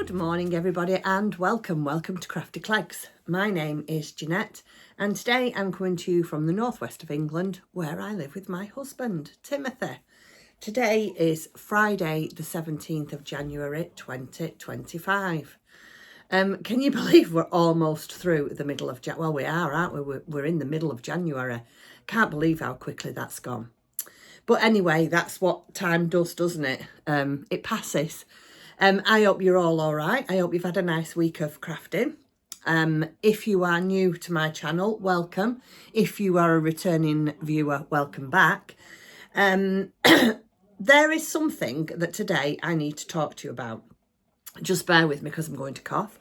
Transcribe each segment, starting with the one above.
Good morning everybody and welcome to Crafty Cleggs. My name is Jeanette and today I'm coming to you from the northwest of England where I live with my husband Timothy. Today is Friday the 17th of January 2025. Can you believe we're almost through the middle of January? Well, we are, aren't we? We're in the middle of January. Can't believe how quickly that's gone. But anyway, that's what time does, doesn't it? It passes. I hope you're all right. I hope you've had a nice week of crafting. If you are new to my channel, welcome. If you are a returning viewer, welcome back. There is something that today I need to talk to you about. Just bear with me because I'm going to cough.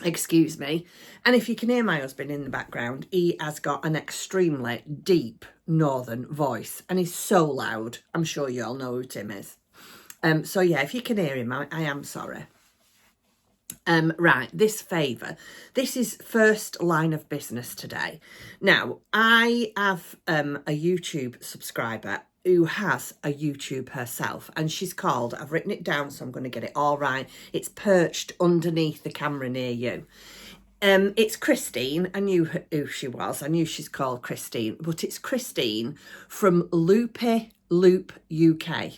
Excuse me. And if you can hear my husband in the background, he has got an extremely deep northern voice and he's so loud. I'm sure you all know who Tim is. So yeah, if you can hear him, I am sorry. Right, this favour. This is first line of business today. Now, I have a YouTube subscriber who has a YouTube herself, and she's called, I've written it down so I'm going to get it all right. It's perched underneath the camera near you. It's Christine. I knew who she was. I knew she's called Christine, but it's Christine from Loopy Loop UK.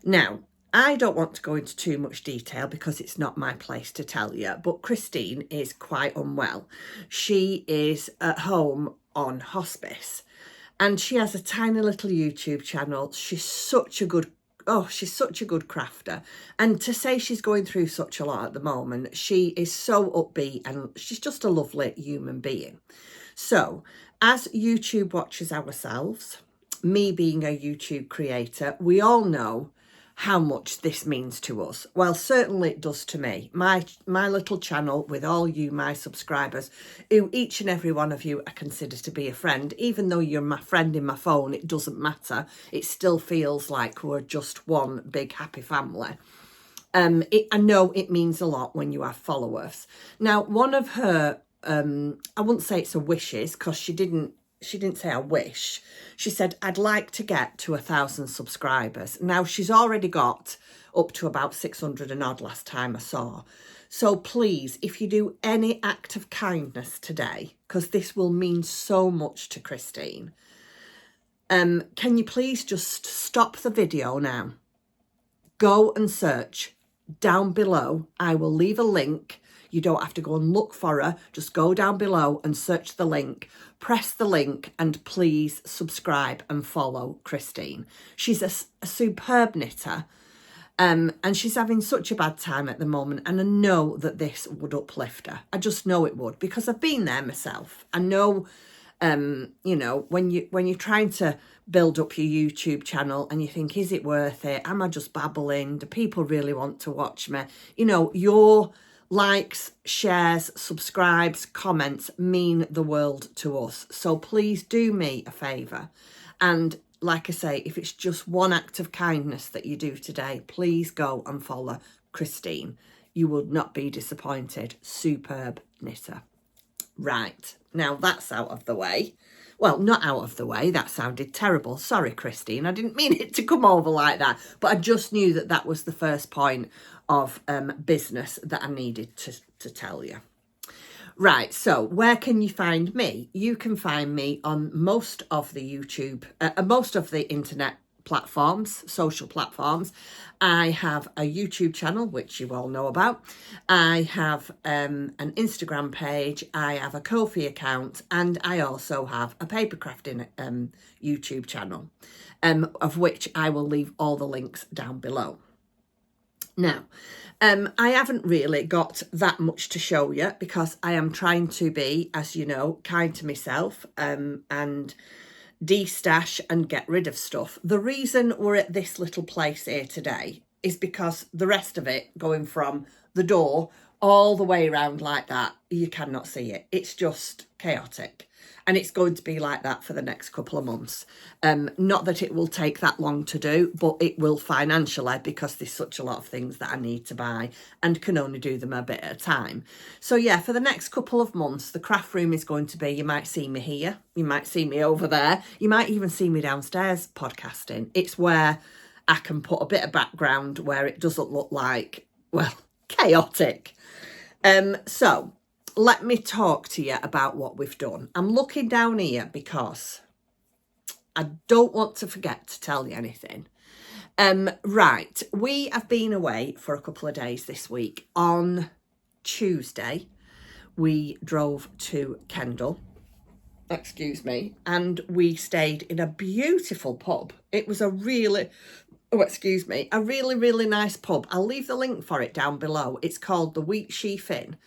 Now, I don't want to go into too much detail because it's not my place to tell you, but Christine is quite unwell. She is at home on hospice and she has a tiny little YouTube channel. She's such a good crafter. And to say she's going through such a lot at the moment, she is so upbeat and she's just a lovely human being. So, as YouTube watchers ourselves, me being a YouTube creator, we all know how much this means to us. Well, certainly it does to me. My little channel with all you, my subscribers, who each and every one of you I consider to be a friend. Even though you're my friend in my phone, it doesn't matter. It still feels like we're just one big happy family. I know it means a lot when you have followers. Now, one of her, I wouldn't say it's a wishes because she didn't say I wish. She said, I'd like to get to 1,000 subscribers. Now, she's already got up to about 600 and odd last time I saw. So please, if you do any act of kindness today, because this will mean so much to Christine, can you please just stop the video now? Go and search down below. I will leave a link. You don't have to go and look for her. Just go down below and search the link. Press the link and please subscribe and follow Christine. She's a superb knitter and she's having such a bad time at the moment. And I know that this would uplift her. I just know it would because I've been there myself. I know, you know, when you're trying to build up your YouTube channel and you think, is it worth it? Am I just babbling? Do people really want to watch me? You know, your likes, shares, subscribes, comments mean the world to us. So please do me a favour. And like I say, if it's just one act of kindness that you do today, please go and follow Christine. You would not be disappointed. Superb knitter. Right, now that's out of the way. Well, not out of the way. That sounded terrible. Sorry, Christine. I didn't mean it to come over like that. But I just knew that that was the first point of business that I needed to tell you. Right, so where can you find me? You can find me on most of the most of the internet platforms, social platforms. I have a YouTube channel, which you all know about. I have an Instagram page. I have a Ko-fi account, and I also have a paper crafting YouTube channel, of which I will leave all the links down below. Now, I haven't really got that much to show you because I am trying to be, as you know, kind to myself and de-stash and get rid of stuff. The reason we're at this little place here today is because the rest of it, going from the door all the way around like that, you cannot see it. It's just chaotic. And it's going to be like that for the next couple of months. Not that it will take that long to do, but it will financially because there's such a lot of things that I need to buy and can only do them a bit at a time. So yeah, for the next couple of months, the craft room is going to be, you might see me here, you might see me over there, you might even see me downstairs podcasting. It's where I can put a bit of background where it doesn't look like, well, chaotic. So let me talk to you about what we've done. I'm looking down here because I don't want to forget to tell you anything. Right, we have been away for a couple of days this week. On Tuesday, we drove to Kendal, and we stayed in a beautiful pub. It was a really really nice pub. I'll leave the link for it down below. It's called the Wheat Sheaf Inn,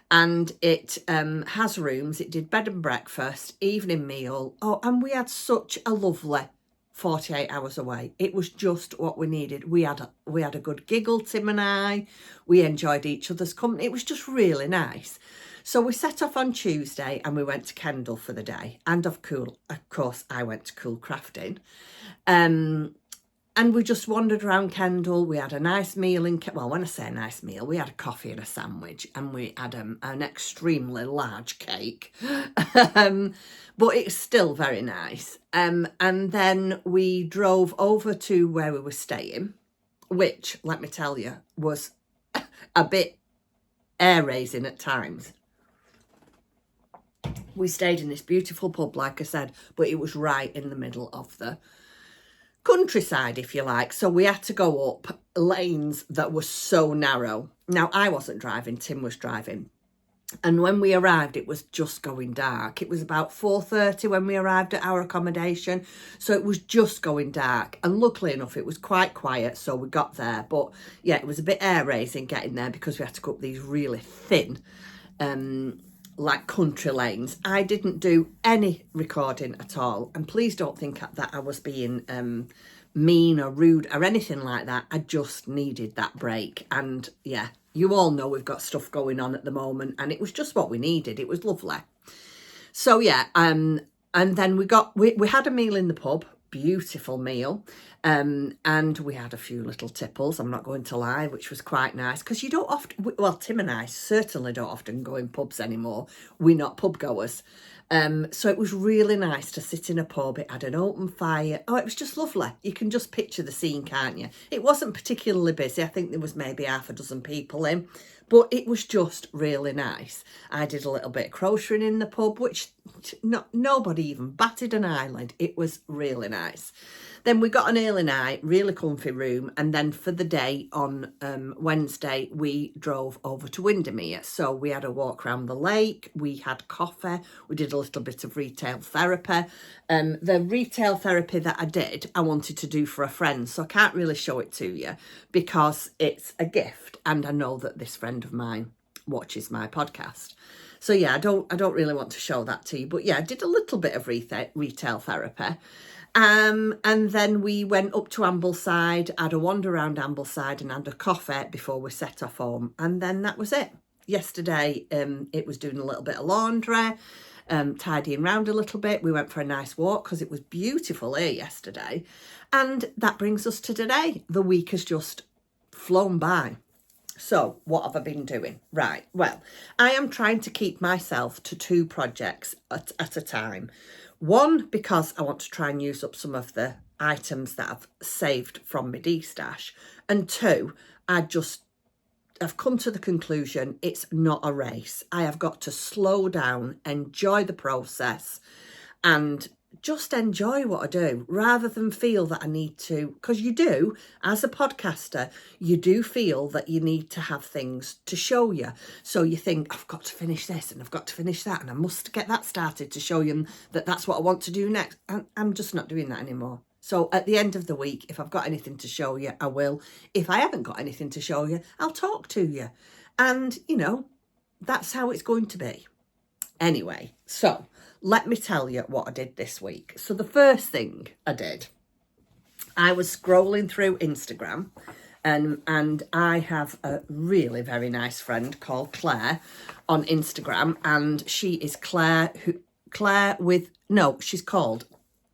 and it has rooms. It did bed and breakfast, evening meal. Oh, and we had such a lovely 48 hours away. It was just what we needed. We had a good giggle, Tim and I. We enjoyed each other's company. It was just really nice. So we set off on Tuesday and we went to Kendal for the day. And of course, I went to Crafty. And we just wandered around Kendal. We had a nice meal well, when I say a nice meal, we had a coffee and a sandwich, and we had an extremely large cake. But it's still very nice. And then we drove over to where we were staying, which, let me tell you, was a bit air-raising at times. We stayed in this beautiful pub, like I said, but it was right in the middle of the countryside, if you like. So we had to go up lanes that were so narrow. Now, I wasn't driving, Tim was driving. And when we arrived, it was just going dark. It was about 4:30 when we arrived at our accommodation. So it was just going dark. And luckily enough, it was quite quiet. So we got there. But yeah, it was a bit air-raising getting there because we had to go up these really thin like country lanes. I didn't do any recording at all, and please don't think that I was being mean or rude or anything like that. I just needed that break, and yeah, you all know we've got stuff going on at the moment, and it was just what we needed. It was lovely. So yeah, and then we had a meal in the pub, beautiful meal, and we had a few little tipples, I'm not going to lie, which was quite nice, because you don't often, well, Tim and I certainly don't often go in pubs anymore. We're not pub goers. So it was really nice to sit in a pub. It had an open fire. Oh, it was just lovely. You can just picture the scene, can't you? It wasn't particularly busy. I think there was maybe half a dozen people in, but it was just really nice. I did a little bit of crocheting in the pub, which nobody even batted an eyelid. It was really nice. Then we got an early night, really comfy room. And then for the day on Wednesday, we drove over to Windermere. So we had a walk around the lake. We had coffee. We did a little bit of retail therapy. The retail therapy that I did, I wanted to do for a friend. So I can't really show it to you because it's a gift. And I know that this friend of mine watches my podcast. So yeah, I don't really want to show that to you. But yeah, I did a little bit of retail therapy. And then we went up to Ambleside, had a wander around Ambleside and had a coffee before we set off home. And then that was it. Yesterday, it was doing a little bit of laundry, tidying around a little bit. We went for a nice walk because it was beautiful here yesterday. And that brings us to today. The week has just flown by. So what have I been doing? Right, well, I am trying to keep myself to 2 projects at a time. One, because I want to try and use up some of the items that I've saved from my D-stash. And 2, I've come to the conclusion it's not a race. I have got to slow down, enjoy the process, and just enjoy what I do rather than feel that I need to, because you do, as a podcaster, you do feel that you need to have things to show you. So you think, I've got to finish this and I've got to finish that and I must get that started to show you that that's what I want to do next. And I'm just not doing that anymore. So at the end of the week, if I've got anything to show you, I will. If I haven't got anything to show you, I'll talk to you. And, you know, that's how it's going to be. Anyway, so let me tell you what I did this week. So the first thing I did, I was scrolling through Instagram, and I have a really very nice friend called Claire on Instagram, and she is she's called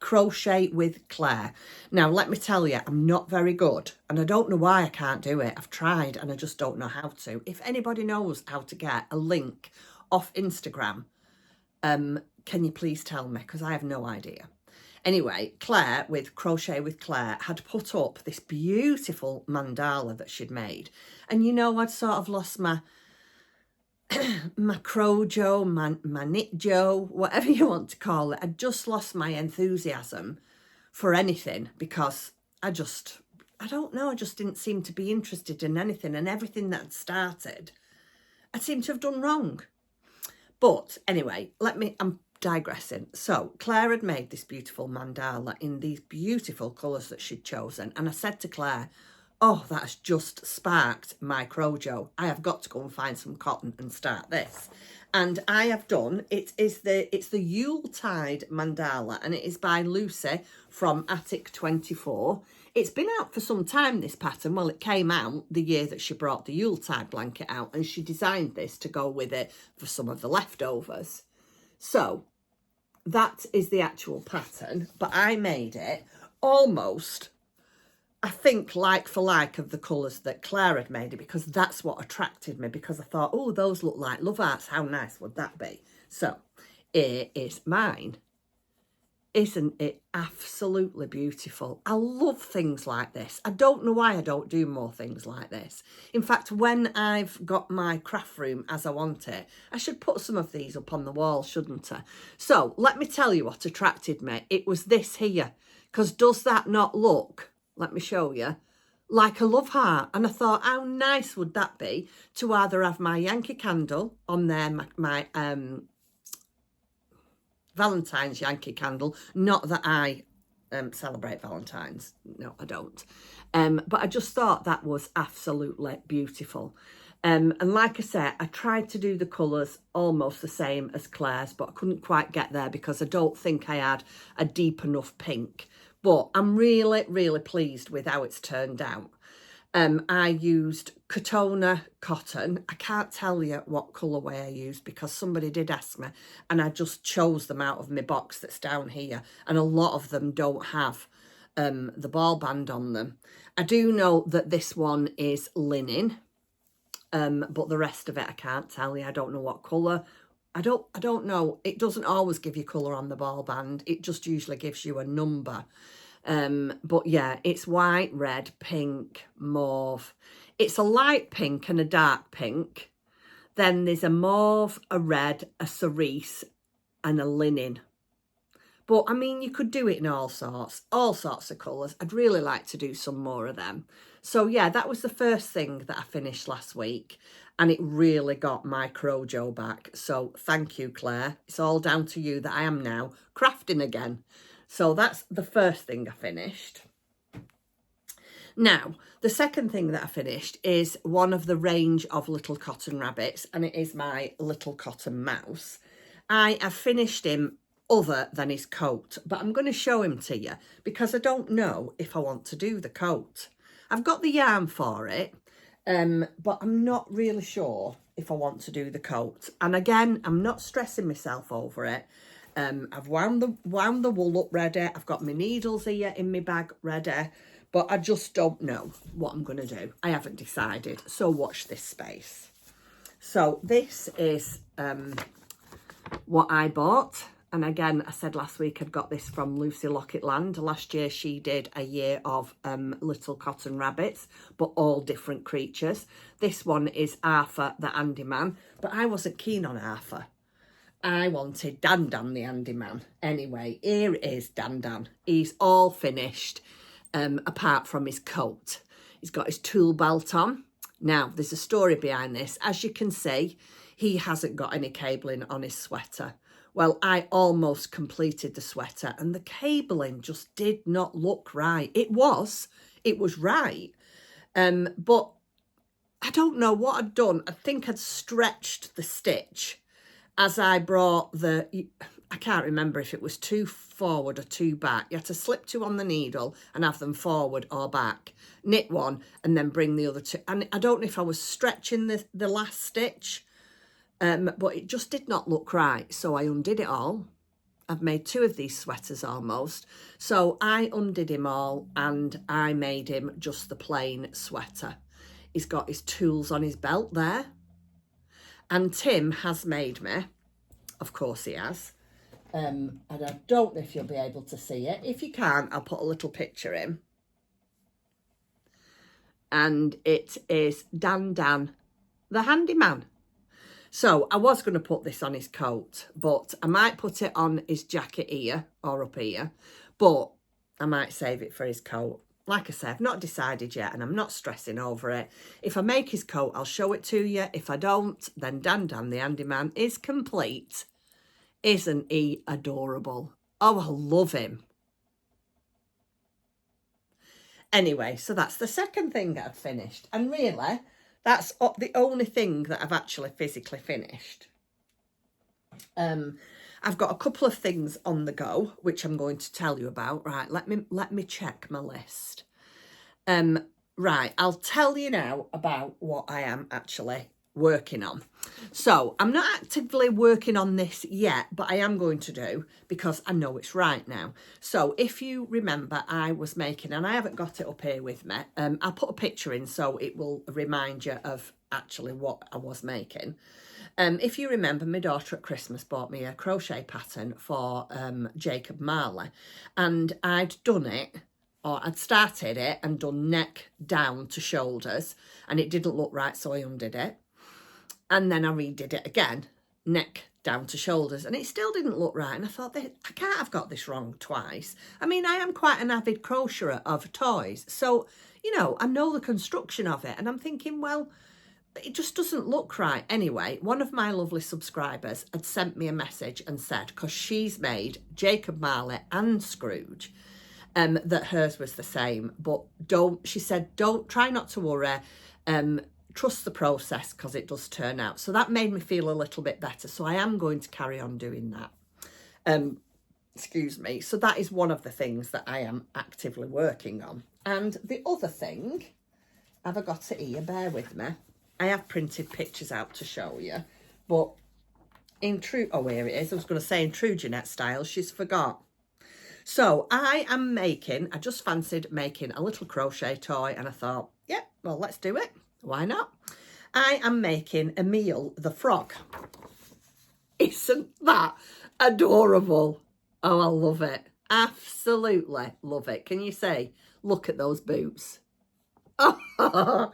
Crochet with Claire. Now, let me tell you, I'm not very good, and I don't know why I can't do it. I've tried, and I just don't know how to. If anybody knows how to get a link off Instagram, can you please tell me? Because I have no idea. Anyway, Claire with Crochet with Claire had put up this beautiful mandala that she'd made. And you know, I'd sort of lost my crojo, my knit joe, whatever you want to call it. I just lost my enthusiasm for anything because I don't know, I just didn't seem to be interested in anything, and everything that had started, I seem to have done wrong. But anyway, I'm digressing. So Claire had made this beautiful mandala in these beautiful colours that she'd chosen. And I said to Claire, oh, that has just sparked my crojo. I have got to go and find some cotton and start this. And I have done, it's the Yuletide mandala, and it is by Lucy from Attic 24. It's been out for some time, this pattern. Well, it came out the year that she brought the Yuletide blanket out, and she designed this to go with it for some of the leftovers. So that is the actual pattern, but I made it almost, I think, like for like of the colours that Claire had made it, because that's what attracted me, because I thought, oh, those look like love hearts. How nice would that be? So it is mine. Isn't it absolutely beautiful? I love things like this. I don't know why I don't do more things like this. In fact, when I've got my craft room as I want it, I should put some of these up on the wall, shouldn't I? So let me tell you what attracted me. It was this here, because does that not look, let me show you, like a love heart? And I thought, how nice would that be to either have my Yankee candle on there, my Valentine's Yankee candle. Not that I celebrate Valentine's. No, I don't. But I just thought that was absolutely beautiful. And like I said, I tried to do the colours almost the same as Claire's, but I couldn't quite get there because I don't think I had a deep enough pink. But I'm really, really pleased with how it's turned out. I used Katona cotton. I can't tell you what colourway I used because somebody did ask me, and I just chose them out of my box that's down here, and a lot of them don't have the ball band on them. I do know that this one is linen, but the rest of it I can't tell you. I don't know what colour. I don't know. It doesn't always give you colour on the ball band. It just usually gives you a number. But yeah, it's white, red, pink, mauve. It's a light pink and a dark pink. Then there's a mauve, a red, a cerise, and a linen. But I mean, you could do it in all sorts of colours. I'd really like to do some more of them. So yeah, that was the first thing that I finished last week, and it really got my crojo back. So thank you, Claire. It's all down to you that I am now crafting again. So that's the first thing I finished. Now, the second thing that I finished is one of the range of little cotton rabbits, and it is my little cotton mouse. I have finished him other than his coat, but I'm going to show him to you because I don't know if I want to do the coat. I've got the yarn for it, but I'm not really sure if I want to do the coat. And again, I'm not stressing myself over it. I've wound the wool up ready. I've got my needles here in my bag ready, but I just don't know what I'm going to do. I haven't decided. So watch this space. So this is what I bought. And again, I said last week I'd got this from Lucy Locketland. Last year she did a year of little cotton rabbits, but all different creatures. This one is Arthur the Handy Man, but I wasn't keen on Arthur. I wanted Dan Dan the Handy Man. Anyway, here it is, Dan Dan. He's all finished, apart from his coat. He's got his tool belt on. Now, there's a story behind this. As you can see, he hasn't got any cabling on his sweater. Well, I almost completed the sweater, and the cabling just did not look right. It was right, but I don't know what I'd done. I think I'd stretched the stitch as I brought I can't remember if it was two forward or two back. You had to slip two on the needle and have them forward or back. Knit one and then bring the other two. And I don't know if I was stretching the last stitch, but it just did not look right. So I undid it all. I've made two of these sweaters almost. So I undid him all and I made him just the plain sweater. He's got his tools on his belt there. And Tim has made me, of course he has, And I don't know if you'll be able to see it. If you can't, I'll put a little picture in. And it is Dan the handyman. So I was going to put this on his coat, but I might put it on his jacket here or up here, but I might save it for his coat. Like I said, I've not decided yet and I'm not stressing over it. If I make his coat, I'll show it to you. If I don't, then Dan the handyman is complete. Isn't he adorable? Oh, I love him. Anyway, so that's the second thing that I've finished. And really, that's the only thing that I've actually physically finished. I've got a couple of things on the go, which I'm going to tell you about. Right, let me check my list. Right, I'll tell you now about what I am actually working on. So I'm not actively working on this yet, but I am going to do, because I know it's right now. So if you remember, I was making, and I haven't got it up here with me, I'll put a picture in so it will remind you of actually what I was making. If you remember, my daughter at Christmas bought me a crochet pattern for Jacob Marley, and I'd done it, or I'd started it and done neck down to shoulders, and it didn't look right, so I undid it. And then I redid it again, neck down to shoulders, and it still didn't look right. And I thought, I can't have got this wrong twice. I mean, I am quite an avid crocheter of toys, so, you know, I know the construction of it. And I'm thinking, well, it just doesn't look right. Anyway, one of my lovely subscribers had sent me a message and said, because she's made Jacob Marley and Scrooge, that hers was the same. But she said, don't, try not to worry. Trust the process, because it does turn out. So that made me feel a little bit better. So I am going to carry on doing that. Excuse me. So that is one of the things that I am actively working on. And the other thing, have I got it here? Bear with me. I have printed pictures out to show you. But in true, oh, here it is. I was going to say in true Jeanette style, she's forgot. So I just fancied making a little crochet toy. And I thought, yeah, well, let's do it. Why not? I am making Emil the frog. Isn't that adorable? Oh, I love it. Absolutely love it. Can you say, look at those boots? Oh.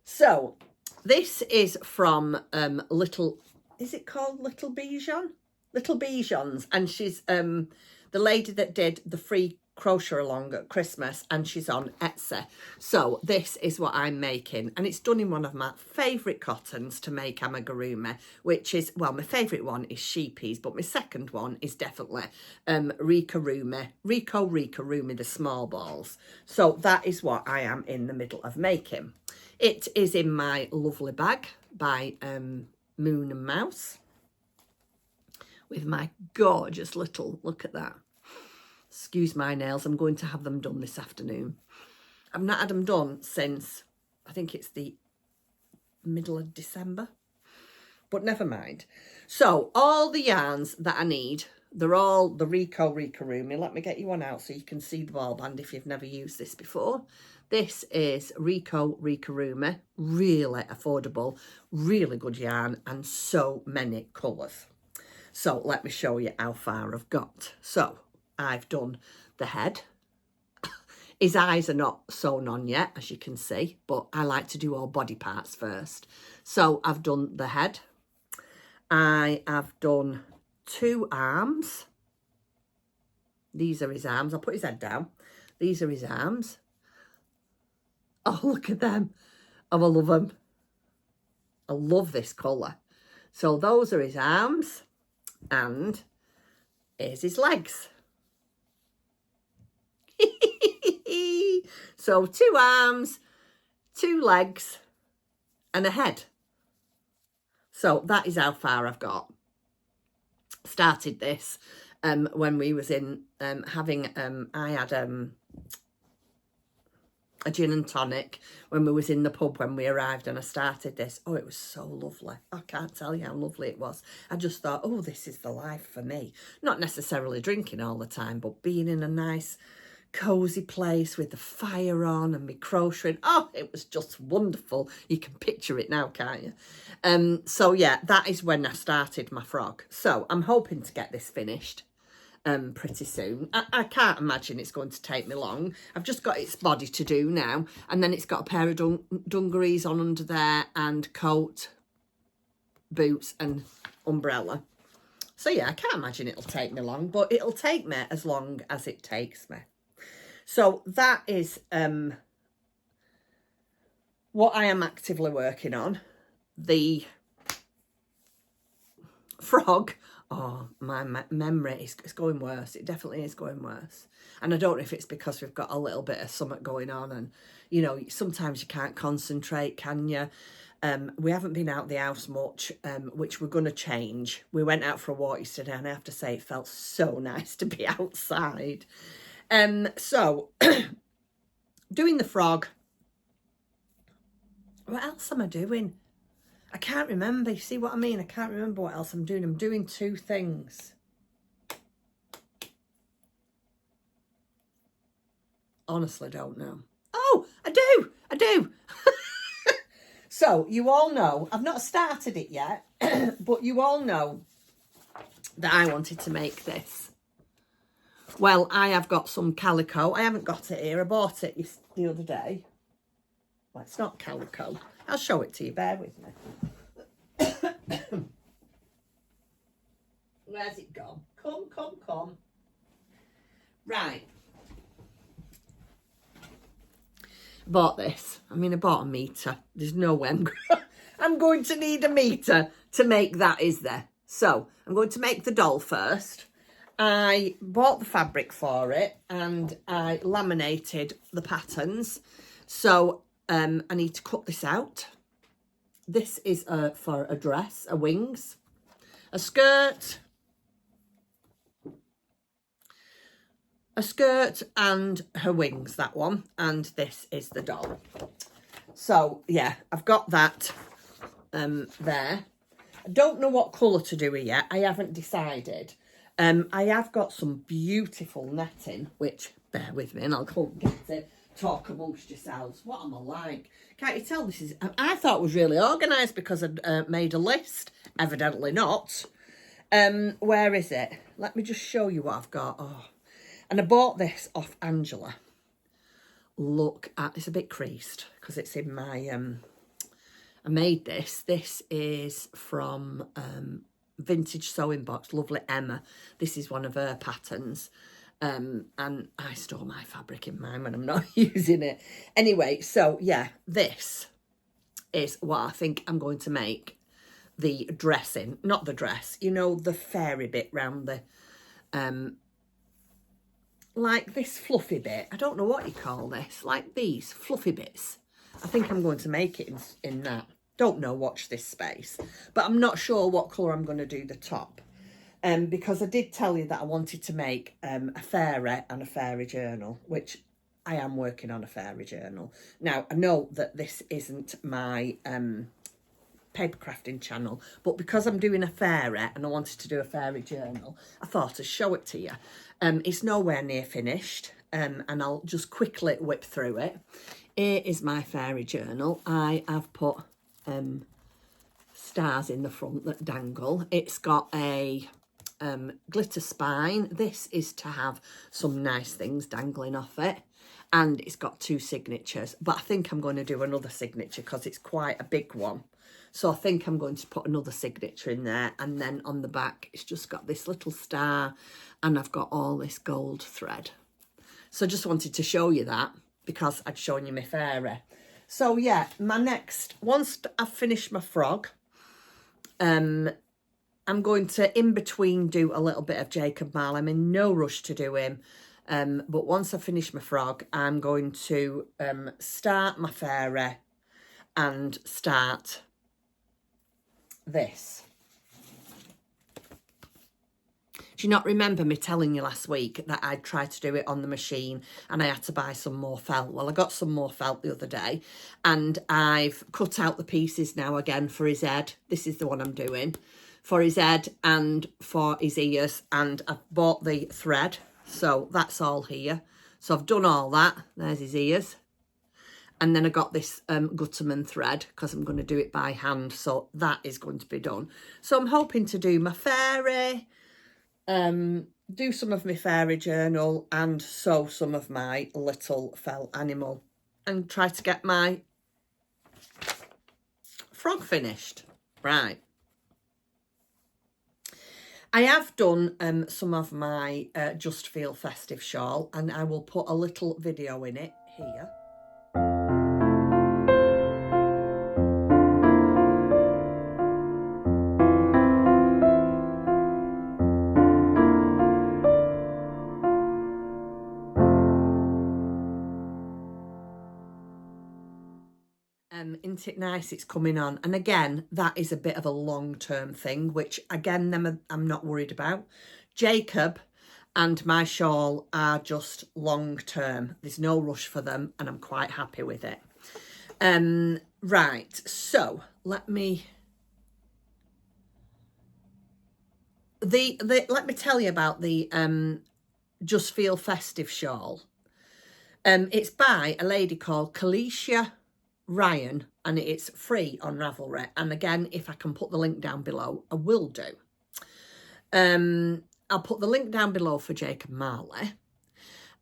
So this is from Little, is it called Little Bijon? Little Bijons. And she's the lady that did the free crochet along at Christmas, and she's on Etsy. So this is what I'm making, and it's done in one of my favourite cottons to make amigurumi, which is, well, my favourite one is sheepies, but my second one is definitely Rikorumi, the small balls. So that is what I am in the middle of making. It is in my lovely bag by Moon and Mouse, with my gorgeous little, look at that. Excuse my nails, I'm going to have them done this afternoon. I've not had them done since, I think it's the middle of December. But never mind. So, all the yarns that I need, they're all the Rikorumi. Let me get you one out so you can see the ball band if you've never used this before. This is Rikorumi. Really affordable, really good yarn, and so many colours. So, let me show you how far I've got. So, I've done the head. His eyes are not sewn on yet, as you can see, but I like to do all body parts first. So I've done the head. I have done 2 arms. These are his arms. I'll put his head down. These are his arms. Oh, look at them. Oh, I love them. I love this colour. So those are his arms, and here's his legs. So 2 arms, 2 legs, and a head. So that is how far I've got. Started this when we was in having, I had a gin and tonic when we was in the pub when we arrived, and I started this. Oh, it was so lovely. I can't tell you how lovely it was. I just thought, oh, this is the life for me. Not necessarily drinking all the time, but being in a nice cosy place with the fire on and me crocheting. Oh, it was just wonderful. You can picture it now, can't you? So yeah, that is when I started my frog. So I'm hoping to get this finished pretty soon. I can't imagine it's going to take me long. I've just got its body to do now, and then it's got a pair of dungarees on under there, and coat, boots and umbrella. So yeah, I can't imagine it'll take me long, but it'll take me as long as it takes me. So that is what I am actively working on. The frog. Oh, my memory is going worse. It definitely is going worse. And I don't know if it's because we've got a little bit of something going on, and, you know, sometimes you can't concentrate, can you? We haven't been out the house much, which we're going to change. We went out for a walk yesterday, and I have to say it felt so nice to be outside. So, doing the frog. What else am I doing? I can't remember. You see what I mean? I can't remember what else I'm doing. I'm doing two things. Honestly, don't know. Oh, I do. So, you all know, I've not started it yet, but you all know that I wanted to make this. Well, I have got some calico. I haven't got it here. I bought it the other day. Well, it's not calico. I'll show it to you. Bear with me. Where's it gone? Come. Right. Bought this. I mean, I bought a metre. There's no way I'm going to need a metre to make that, is there? So, I'm going to make the doll first. I bought the fabric for it, and I laminated the patterns. So, I need to cut this out. This is for a dress, a wings, a skirt, and her wings, that one. And this is the doll. So, yeah, I've got that there. I don't know what colour to do it yet. I haven't decided. I have got some beautiful netting, which, bear with me, and I'll come get it. Talk amongst yourselves. What am I like? Can't you tell this is... I thought it was really organised because I'd made a list. Evidently not. Where is it? Let me just show you what I've got. Oh, and I bought this off Angela. Look at... It's a bit creased because it's in my... I made this. This is from Vintage Sewing Box. Lovely Emma. This is one of her patterns. And I store my fabric in mine when I'm not using it. Anyway, so yeah, this is what I think I'm going to make the dress in. Not the dress, you know, the fairy bit round the, like this fluffy bit. I don't know what you call this, like these fluffy bits. I think I'm going to make it in that. Don't know, watch this space. But I'm not sure what colour I'm going to do the top. Because I did tell you that I wanted to make a fairy and a fairy journal, which I am working on a fairy journal. Now, I know that this isn't my paper crafting channel, but because I'm doing a fairy and I wanted to do a fairy journal, I thought I'd show it to you. It's nowhere near finished, and I'll just quickly whip through it. Here is my fairy journal. I have put stars in the front that dangle. It's got a... glitter spine. This is to have some nice things dangling off it, and it's got two signatures, but I think I'm going to do another signature because it's quite a big one, so I think I'm going to put another signature in there. And then on the back it's just got this little star, and I've got all this gold thread. So I just wanted to show you that because I'd shown you my fairy. So yeah, my next, once I've finished my frog, I'm going to, in between, do a little bit of Jacob Marley. I'm in no rush to do him. But once I finish my frog, I'm going to start my fairy and start this. Do you not remember me telling you last week that I'd tried to do it on the machine and I had to buy some more felt? Well, I got some more felt the other day, and I've cut out the pieces now again for his head. This is the one I'm doing. For his head and for his ears, and I've bought the thread, so that's all here. So I've done all that. There's his ears. And then I got this Gutterman thread because I'm going to do it by hand. So that is going to be done. So I'm hoping to do my fairy, do some of my fairy journal and sew some of my little felt animal and try to get my frog finished. Right. I have done some of my Just Feel Festive shawl, and I will put a little video in it here. Isn't it nice? It's coming on. And again, that is a bit of a long-term thing, which again, I'm not worried about. Jacob and my shawl are just long-term. There's no rush for them, and I'm quite happy with it. Right, so let me... let me tell you about the Just Feel Festive shawl. It's by a lady called Kalisha Ryan, and it's free on Ravelry. And again, if I can put the link down below, I will do. I'll put the link down below for Jacob Marley.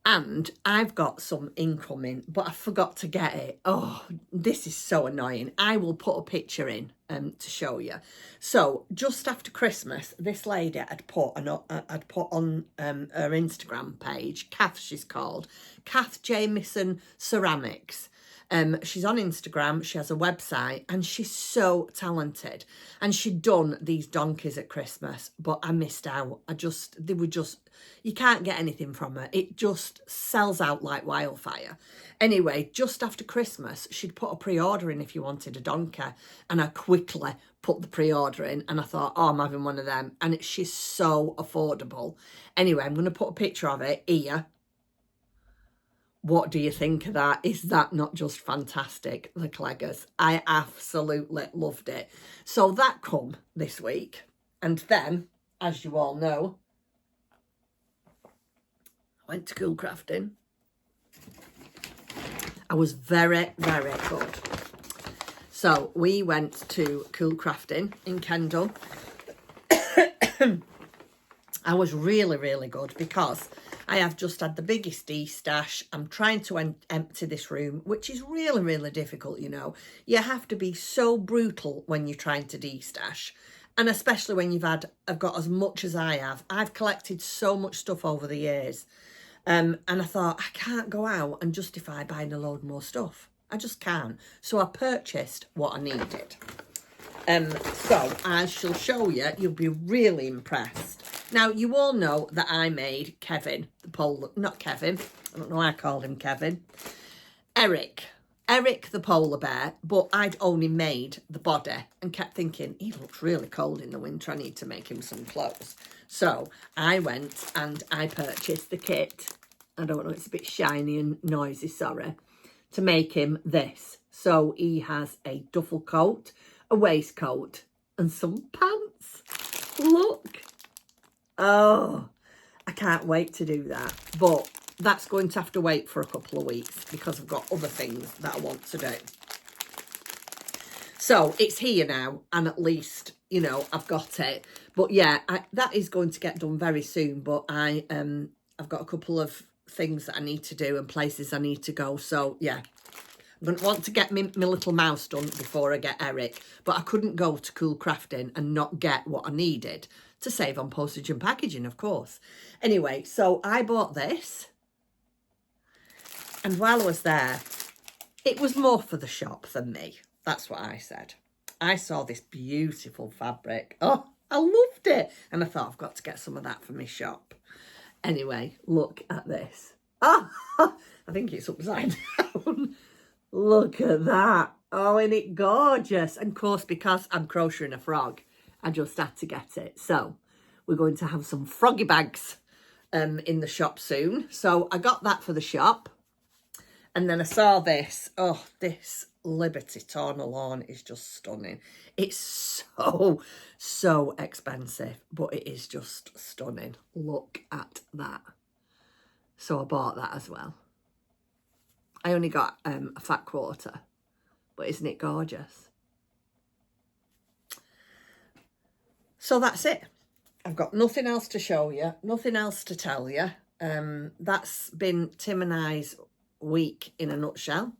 And I've got some incoming, but I forgot to get it. Oh, this is so annoying. I will put a picture in to show you. So just after Christmas, this lady had put on her Instagram page, Kath she's called, Kath Jamieson Ceramics. She's on Instagram, she has a website, and she's so talented. And she'd done these donkeys at Christmas, but I missed out. They were just, you can't get anything from her. It just sells out like wildfire. Anyway, just after Christmas, she'd put a pre-order in if you wanted a donkey. And I quickly put the pre-order in, and I thought, oh, I'm having one of them. And she's so affordable. Anyway, I'm going to put a picture of it here. What do you think of that? Is that not just fantastic, the Cleggers? I absolutely loved it. So that come this week. And then, as you all know, I went to Cool Crafting. I was very, very good. So we went to Cool Crafting in Kendal. I was really, really good because I have just had the biggest de-stash. I'm trying to empty this room, which is really, really difficult, you know. You have to be so brutal when you're trying to de-stash. And especially when I've got as much as I have. I've collected so much stuff over the years. And I thought, I can't go out and justify buying a load more stuff. I just can't. So I purchased what I needed. So I shall show you. You'll be really impressed. Now, you all know that I made Kevin, the polar, not Kevin, I don't know why I called him Kevin, Eric the polar bear, but I'd only made the body and kept thinking, he looks really cold in the winter, I need to make him some clothes. So I went and I purchased the kit, I don't know, it's a bit shiny and noisy, sorry, to make him this. So he has a duffel coat, a waistcoat and some pants. Look. Oh, I can't wait to do that. But that's going to have to wait for a couple of weeks because I've got other things that I want to do. So it's here now, and at least, you know, I've got it. But yeah, that is going to get done very soon. But I've got a couple of things that I need to do and places I need to go. So yeah, I'm going to want to get my little mouse done before I get Eric. But I couldn't go to Cool Crafting and not get what I needed to save on postage and packaging, of course. Anyway, so I bought this. And while I was there, it was more for the shop than me. That's what I said. I saw this beautiful fabric. Oh, I loved it. And I thought, I've got to get some of that for my shop. Anyway, look at this. Oh, I think it's upside down. Look at that. Oh, isn't it gorgeous? And of course, because I'm crocheting a frog, I just had to get it. So we're going to have some froggy bags in the shop soon. So I got that for the shop. And then I saw this. Oh, this Liberty Tornalone is just stunning. It's so expensive, but it is just stunning. Look at that. So I bought that as well. I only got a fat quarter, but isn't it gorgeous? So that's it. I've got nothing else to show you, nothing else to tell you. That's been Tim and I's week in a nutshell.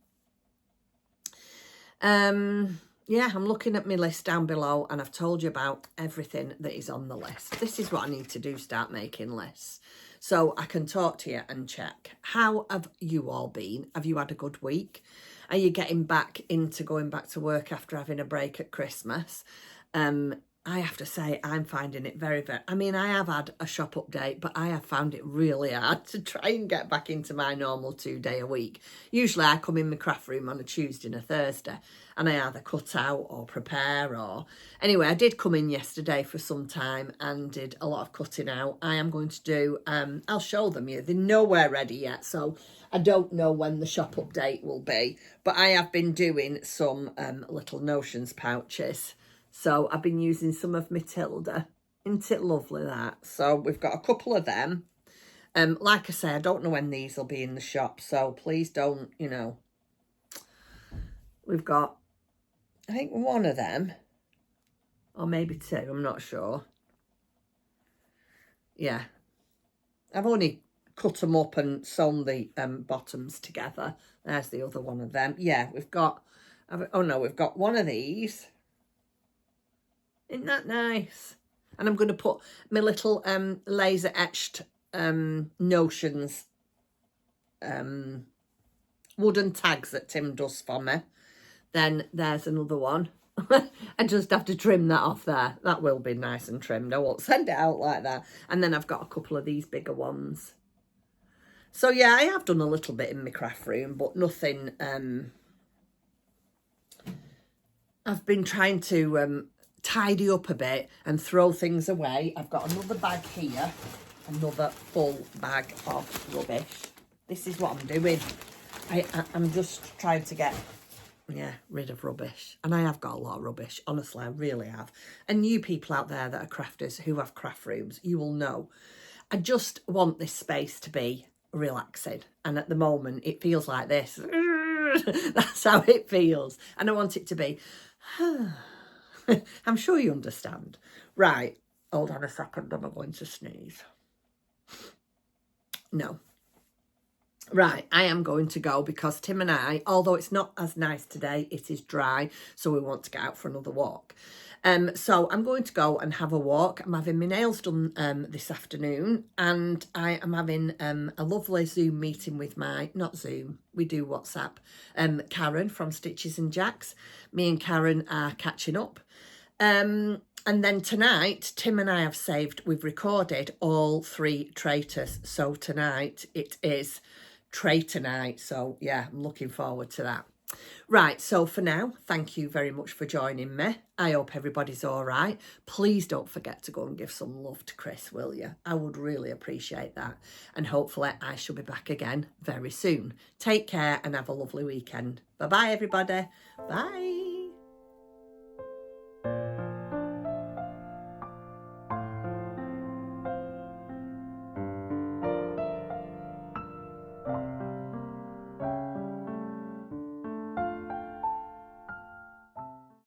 Yeah, I'm looking at my list down below and I've told you about everything that is on the list. This is what I need to do, start making lists. So I can talk to you and check. How have you all been? Have you had a good week? Are you getting back into going back to work after having a break at Christmas? I have to say, I'm finding it very, I mean, I have had a shop update, but I have found it really hard to try and get back into my normal 2-day a week. Usually I come in my craft room on a Tuesday and a Thursday, and I either cut out or prepare or... Anyway, I did come in yesterday for some time and did a lot of cutting out. I am going to do, I'll show them you. They're nowhere ready yet, so I don't know when the shop update will be. But I have been doing some little notions pouches. So I've been using some of Matilda. Isn't it lovely, that? So we've got a couple of them. Like I say, I don't know when these will be in the shop, so please don't, you know. We've got, I think, one of them, or maybe two, I'm not sure. Yeah. I've only cut them up and sewn the bottoms together. There's the other one of them. Yeah, we've got, oh no, we've got one of these. Isn't that nice? And I'm going to put my little laser etched notions wooden tags that Tim does for me. Then there's another one. I just have to trim that off there. That will be nice and trimmed. I won't send it out like that. And then I've got a couple of these bigger ones. So yeah, I have done a little bit in my craft room, but nothing. I've been trying to tidy up a bit and throw things away. I've got another bag here, another full bag of rubbish. This is what I'm doing. I'm just trying to get, rid of rubbish. And I have got a lot of rubbish, honestly, I really have. And you people out there that are crafters who have craft rooms, you will know. I just want this space to be relaxing. And at the moment, it feels like this. That's how it feels. And I want it to be... I'm sure you understand. Right, hold on a second, am I going to sneeze? No. Right, I am going to go because Tim and I, although it's not as nice today, it is dry, so we want to get out for another walk. So I'm going to go and have a walk. I'm having my nails done this afternoon, and I am having a lovely Zoom meeting with not Zoom, we do WhatsApp, Karen from Stitches and Jacks. Me and Karen are catching up. And then tonight, Tim and I have we've recorded all 3 traitors. So tonight it is traitor night. So yeah, I'm looking forward to that. Right, so for now, thank you very much for joining me. I hope everybody's all right. Please don't forget to go and give some love to Chris, will you? I would really appreciate that. And hopefully I shall be back again very soon. Take care and have a lovely weekend. Bye-bye, everybody. Bye.